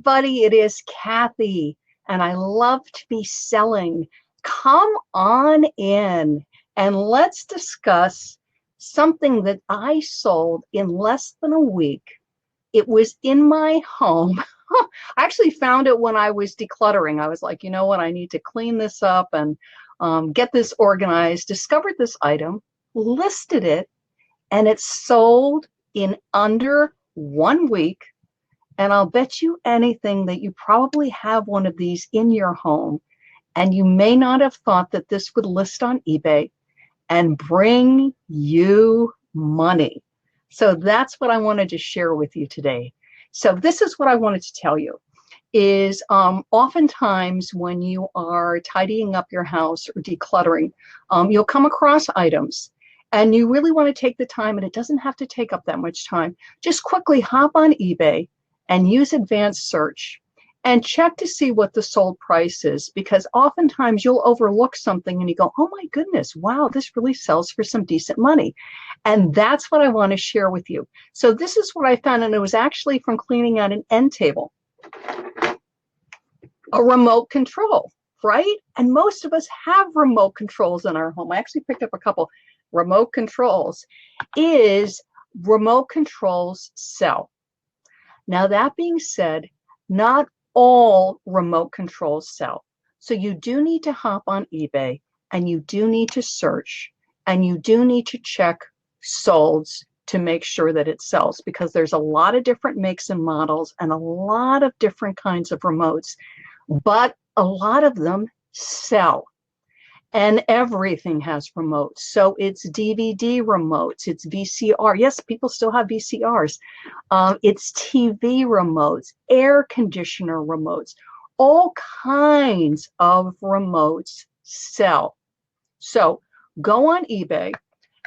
everybody, it is Kathy, and I love to be selling. Come on in and let's discuss something that I sold in less than a week. It was in my home. I actually found it when I was decluttering. I was like, you know what, I need to clean this up and get this organized. Discovered this item, listed it, and it sold in under 1 week. And I'll bet you anything that you probably have one of these in your home, and you may not have thought that this would list on eBay and bring you money. So that's what I wanted to share with you today. So this is what I wanted to tell you is oftentimes when you are tidying up your house or decluttering, you'll come across items and you really want to take the time, and it doesn't have to take up that much time. Just quickly hop on eBay and use advanced search and check to see what the sold price is, because oftentimes you'll overlook something and you go, oh my goodness, wow, this really sells for some decent money. And that's what I want to share with you. So this is what I found, and it was actually from cleaning out an end table. A remote control, right? And most of us have remote controls in our home. I actually picked up a couple remote controls. Remote controls sell. Now, that being said, not all remote controls sell. So you do need to hop on eBay, and you do need to search, and you do need to check solds to make sure that it sells, because there's a lot of different makes and models and a lot of different kinds of remotes, but a lot of them sell. And everything has remotes. So it's DVD remotes, it's VCR. Yes, people still have VCRs. It's TV remotes, air conditioner remotes. All kinds of remotes sell. So go on eBay,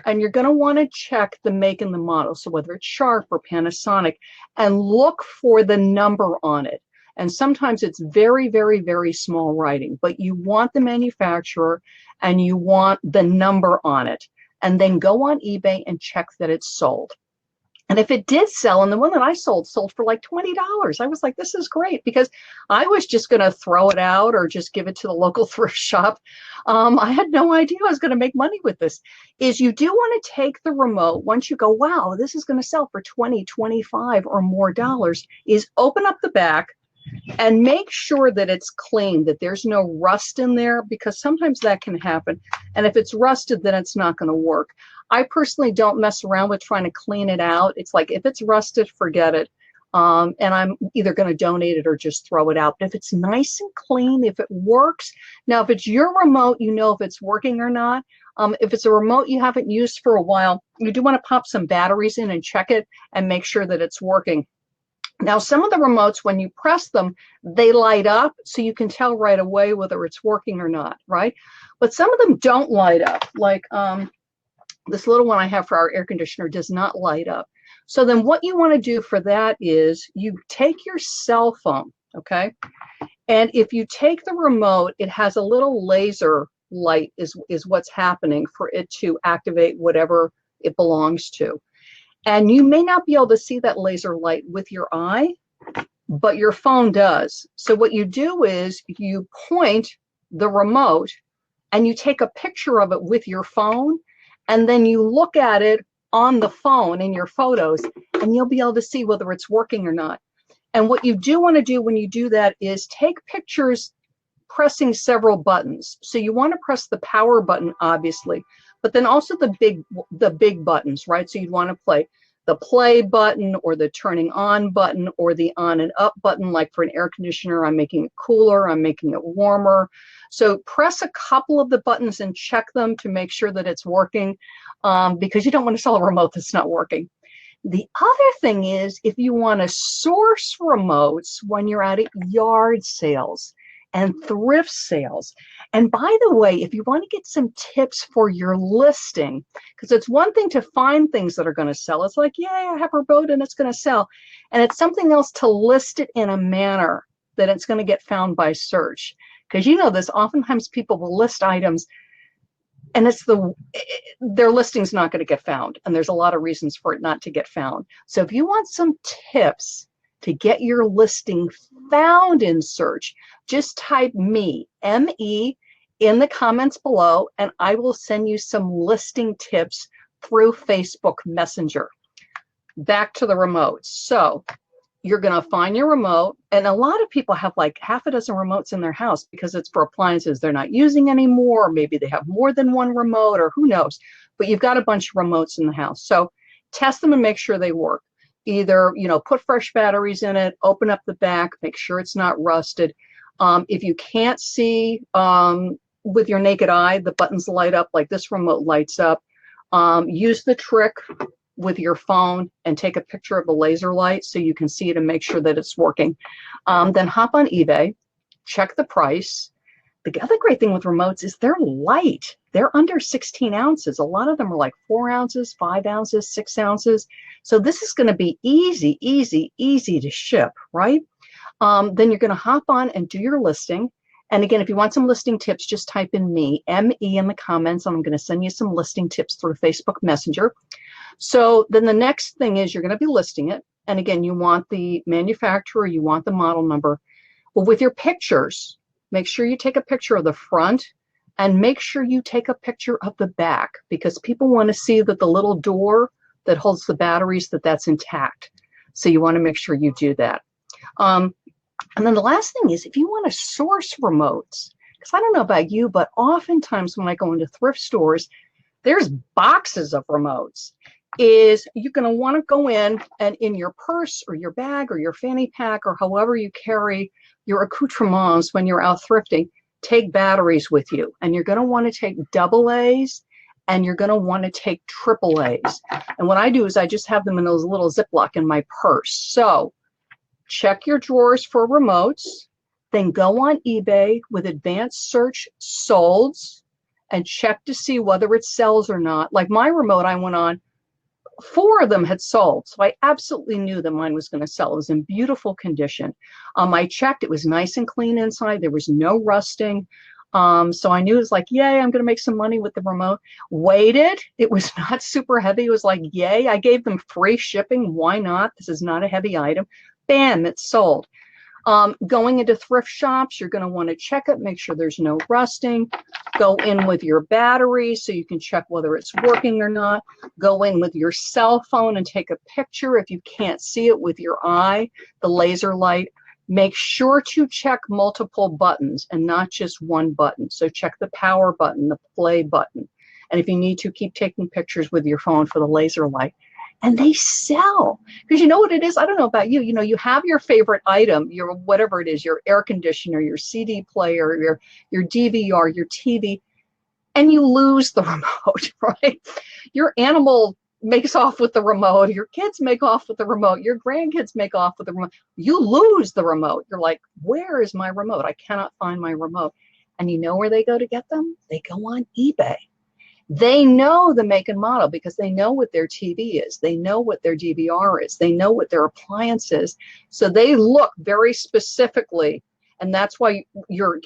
and you're going to want to check the make and the model. So whether it's Sharp or Panasonic, and look for the number on it. And sometimes it's very, very, very small writing, but you want the manufacturer and you want the number on it. And then go on eBay and check that it's sold. And if it did sell, and the one that I sold for like $20, I was like, this is great, because I was just going to throw it out or just give it to the local thrift shop. I had no idea I was going to make money with this. You do want to take the remote, once you go, wow, this is going to sell for $20, $25 or more dollars, open up the back, and make sure that it's clean, that there's no rust in there, because sometimes that can happen. And if it's rusted, then it's not going to work. I personally don't mess around with trying to clean it out. It's like, if it's rusted, forget it. And I'm either going to donate it or just throw it out. But if it's nice and clean, if it works, now if it's your remote, you know if it's working or not. If it's a remote you haven't used for a while, you do want to pop some batteries in and check it and make sure that it's working. Now, some of the remotes, when you press them, they light up, so you can tell right away whether it's working or not, right? But some of them don't light up. Like this little one I have for our air conditioner does not light up. So then what you want to do for that is you take your cell phone, okay? And if you take the remote, it has a little laser light is what's happening for it to activate whatever it belongs to. And you may not be able to see that laser light with your eye, but your phone does. So what you do is you point the remote and you take a picture of it with your phone, and then you look at it on the phone in your photos, and you'll be able to see whether it's working or not. And what you do want to do when you do that is take pictures pressing several buttons. So you want to press the power button, obviously, but then also the big buttons, right? So you'd want to play the play button or the turning on button or the on and up button. Like for an air conditioner, I'm making it cooler, I'm making it warmer. So press a couple of the buttons and check them to make sure that it's working, because you don't want to sell a remote that's not working. The other thing is, if you want to source remotes when you're at yard sales and thrift sales. And by the way, if you want to get some tips for your listing, because it's one thing to find things that are going to sell. It's like, yeah, I have a remote and it's going to sell. And it's something else to list it in a manner that it's going to get found by search. Because you know this, oftentimes people will list items and their listing's not going to get found. And there's a lot of reasons for it not to get found. So if you want some tips to get your listing found in search, just type me, M-E, in the comments below, and I will send you some listing tips through Facebook Messenger. Back to the remotes. So you're going to find your remote, and a lot of people have like half a dozen remotes in their house because it's for appliances they're not using anymore, or maybe they have more than one remote, or who knows, but you've got a bunch of remotes in the house. So test them and make sure they work. Either, put fresh batteries in it, open up the back, make sure it's not rusted. If you can't see with your naked eye, the buttons light up like this remote lights up. Use the trick with your phone and take a picture of the laser light so you can see it and make sure that it's working. Then hop on eBay, check the price. The other great thing with remotes is they're light. They're under 16 ounces. A lot of them are like 4 ounces, 5 ounces, 6 ounces. So this is going to be easy, easy, easy to ship, right? Then you're going to hop on and do your listing. And again, if you want some listing tips, just type in me, M-E, in the comments, and I'm going to send you some listing tips through Facebook Messenger. So then the next thing is you're going to be listing it. And again, you want the manufacturer, you want the model number. Well, with your pictures, make sure you take a picture of the front and make sure you take a picture of the back, because people want to see that the little door that holds the batteries, that's intact. So you want to make sure you do that. And then the last thing is, if you want to source remotes, because I don't know about you, but oftentimes when I go into thrift stores, there's boxes of remotes. Is you're going to want to go in and in your purse or your bag or your fanny pack or however you carry your accoutrements when you're out thrifting, take batteries with you. And you're going to want to take AA's and you're going to want to take AAA's. And what I do is I just have them in those little Ziploc in my purse. So check your drawers for remotes, then go on eBay with advanced search solds and check to see whether it sells or not. Like my remote I went on, 4 of them had sold. So I absolutely knew that mine was going to sell. It was in beautiful condition. I checked, it was nice and clean inside. There was no rusting. So I knew it was like, yay, I'm going to make some money with the remote. Waited. It was not super heavy. It was like, yay. I gave them free shipping. Why not? This is not a heavy item. Bam, it's sold. Going into thrift shops, you're going to want to check it, make sure there's no rusting. Go in with your battery so you can check whether it's working or not. Go in with your cell phone and take a picture if you can't see it with your eye, the laser light. Make sure to check multiple buttons and not just one button. So check the power button, the play button. And if you need to, keep taking pictures with your phone for the laser light. And they sell, because you know what it is? I don't know about you. You have your favorite item, your whatever it is, your air conditioner, your CD player, your DVR, your TV, and you lose the remote, right? Your animal makes off with the remote. Your kids make off with the remote. Your grandkids make off with the remote. You lose the remote. You're like, where is my remote? I cannot find my remote. And you know where they go to get them? They go on eBay. They know the make and model because they know what their TV is. They know what their DVR is. They know what their appliance is. So they look very specifically, and that's why your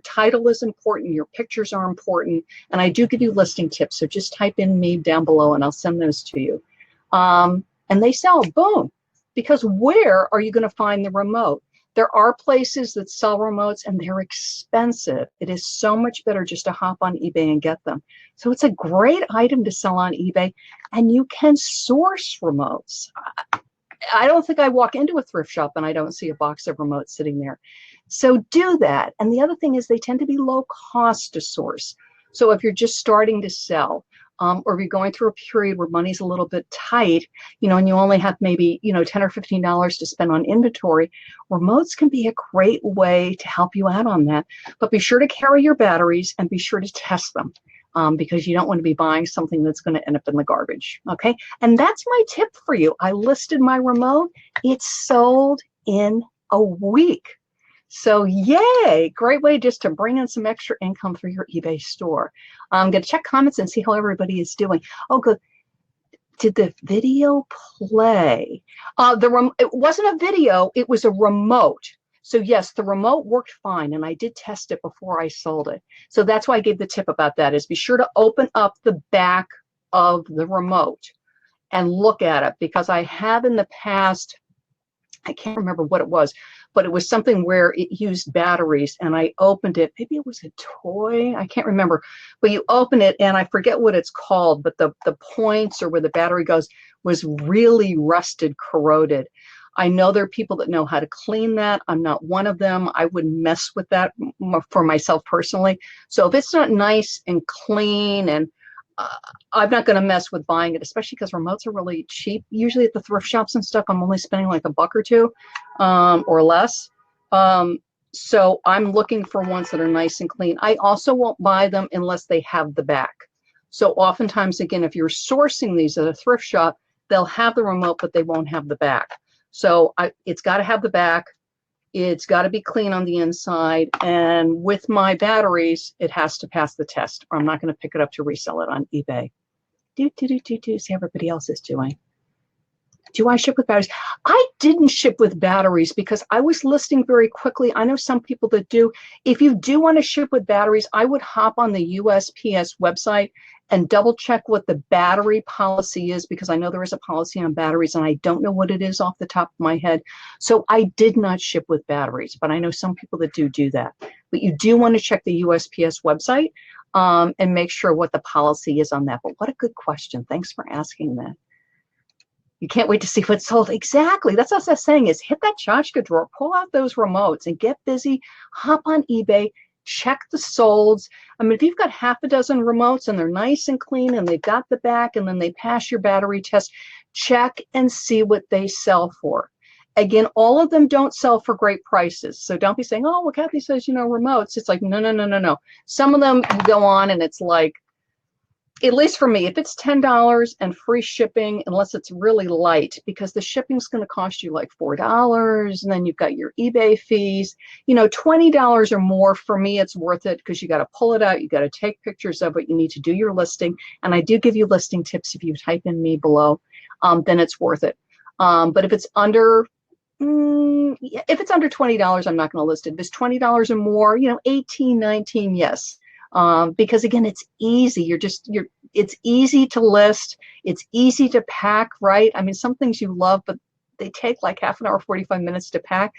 title is important. Your pictures are important. And I do give you listing tips. So just type in me down below and I'll send those to you. And they sell, boom. Because where are you going to find the remote? There are places that sell remotes and they're expensive. It is so much better just to hop on eBay and get them. So it's a great item to sell on eBay, and you can source remotes. I don't think I walk into a thrift shop and I don't see a box of remotes sitting there. So do that. And the other thing is they tend to be low cost to source. So if you're just starting to sell, or if you're going through a period where money's a little bit tight, and you only have maybe, $10 or $15 to spend on inventory, remotes can be a great way to help you out on that. But be sure to carry your batteries and be sure to test them, because you don't want to be buying something that's going to end up in the garbage. Okay. And that's my tip for you. I listed my remote. It's sold in a week. So yay, great way just to bring in some extra income through your eBay store. I'm going to check comments and see how everybody is doing. Oh, good. Did the video play? It wasn't a video, it was a remote. So yes, the remote worked fine, and I did test it before I sold it. So that's why I gave the tip about that, is be sure to open up the back of the remote and look at it, because I have in the past I can't remember what it was, but it was something where it used batteries, and I opened it. Maybe it was a toy. I can't remember, but you open it, and I forget what it's called, but the points or where the battery goes was really rusted, corroded. I know there are people that know how to clean that. I'm not one of them. I wouldn't mess with that for myself personally. So if it's not nice and clean and uh, I'm not going to mess with buying it, especially because remotes are really cheap. Usually at the thrift shops and stuff, I'm only spending like $1 or $2 or less. Um, so I'm looking for ones that are nice and clean. I also won't buy them unless they have the back. So oftentimes, again, if you're sourcing these at a thrift shop, they'll have the remote, but they won't have the back. So it's got to have the back. It's got to be clean on the inside. And with my batteries, it has to pass the test, or I'm not going to pick it up to resell it on eBay. See how everybody else is doing. Do I ship with batteries? I didn't ship with batteries because I was listing very quickly. I know some people that do. If you do want to ship with batteries, I would hop on the USPS website and double check what the battery policy is, because I know there is a policy on batteries and I don't know what it is off the top of my head. So I did not ship with batteries, but I know some people that do that. But you do want to check the USPS website and make sure what the policy is on that. But what a good question. Thanks for asking that. You can't wait to see what's sold. Exactly. That's what I was saying, is hit that tchotchke drawer, pull out those remotes and get busy, hop on eBay, check the solds. I mean, if you've got half a dozen remotes and they're nice and clean and they've got the back and then they pass your battery test, check and see what they sell for. Again, all of them don't sell for great prices. So don't be saying, oh, well, Kathy says, remotes. It's like, no. Some of them go on and it's like, at least for me, if it's $10 and free shipping, unless it's really light, because the shipping's going to cost you like $4, and then you've got your eBay fees, $20 or more, for me, it's worth it, because you got to pull it out, you got to take pictures of it, you need to do your listing, and I do give you listing tips if you type in me below, then it's worth it. But if it's under $20, I'm not going to list it. If it's $20 or more, 18, 19, yes. Because again, it's easy. It's easy to list. It's easy to pack, right? I mean, some things you love, but they take like half an hour, 45 minutes to pack.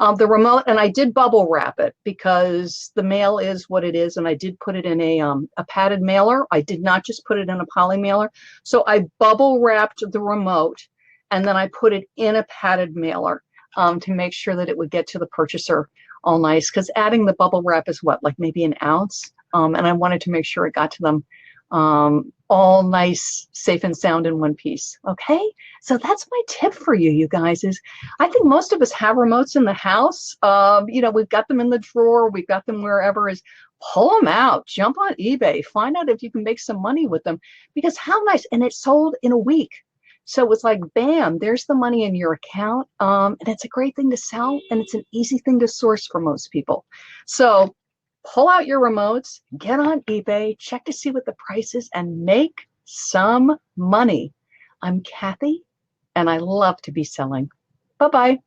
The remote, and I did bubble wrap it because the mail is what it is, and I did put it in a padded mailer. I did not just put it in a poly mailer. So I bubble wrapped the remote, and then I put it in a padded mailer to make sure that it would get to the purchaser all nice, because adding the bubble wrap is what, like maybe an ounce? And I wanted to make sure it got to them all nice, safe and sound in one piece. Okay, so that's my tip for you, you guys, is I think most of us have remotes in the house. We've got them in the drawer, we've got them wherever, is pull them out, jump on eBay, find out if you can make some money with them, because how nice, and it sold in a week. So it's like, bam, there's the money in your account. And it's a great thing to sell, and it's an easy thing to source for most people. So pull out your remotes, get on eBay, check to see what the price is, and make some money. I'm Kathy, and I love to be selling. Bye-bye.